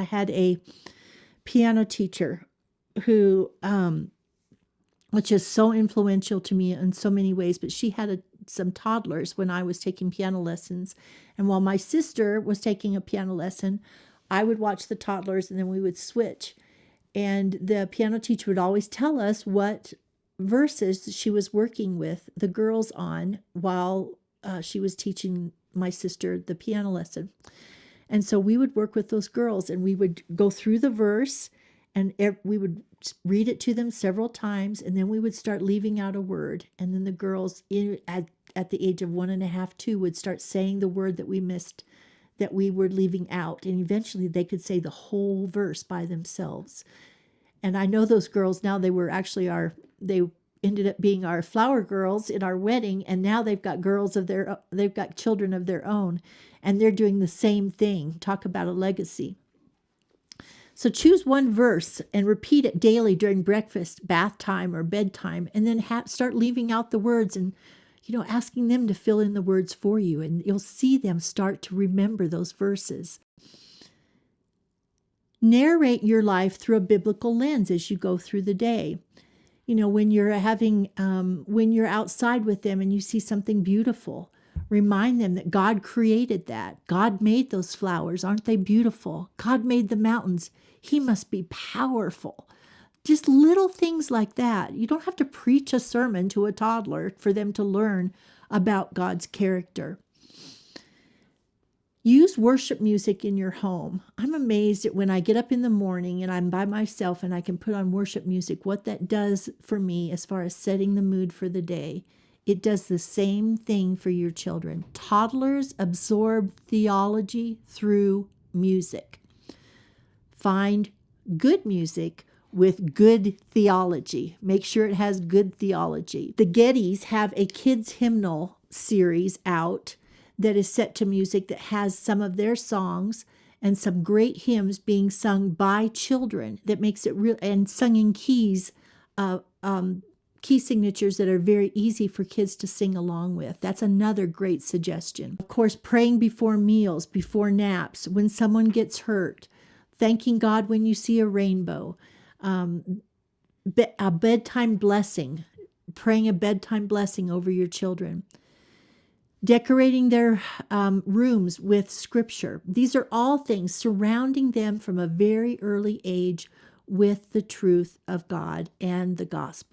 I had a piano teacher who, which is so influential to me in so many ways, but she had some toddlers when I was taking piano lessons. And while my sister was taking a piano lesson, I would watch the toddlers and then we would switch. And the piano teacher would always tell us what verses she was working with the girls on while she was teaching my sister the piano lesson. And so we would work with those girls and we would go through the verse and we would read it to them several times, and then we would start leaving out a word. And then the girls at the age of 1.5, 2 would start saying the word that we missed, that we were leaving out. And eventually they could say the whole verse by themselves. And I know those girls now, they ended up being our flower girls in our wedding. And now they've got they've got children of their own, and they're doing the same thing. Talk about a legacy. So choose one verse and repeat it daily during breakfast, bath time, or bedtime, and then start leaving out the words and, asking them to fill in the words for you, and you'll see them start to remember those verses. Narrate your life through a biblical lens as you go through the day. When you're when you're outside with them and you see something beautiful, remind them that God created that. God made those flowers. Aren't they beautiful? God made the mountains. He must be powerful. Just little things like that. You don't have to preach a sermon to a toddler for them to learn about God's character. Use worship music in your home. I'm amazed at when I get up in the morning and I'm by myself and I can put on worship music, what that does for me as far as setting the mood for the day. It does the same thing for your children. Toddlers absorb theology through music. Find good music with good theology. Make sure it has good theology. The Gettys have a kids hymnal series out that is set to music that has some of their songs and some great hymns being sung by children that makes it real, and sung in keys, key signatures that are very easy for kids to sing along with. That's another great suggestion. Of course, praying before meals, before naps, when someone gets hurt, thanking God when you see a rainbow, a bedtime blessing, praying a bedtime blessing over your children. Decorating their rooms with scripture. These are all things surrounding them from a very early age with the truth of God and the gospel.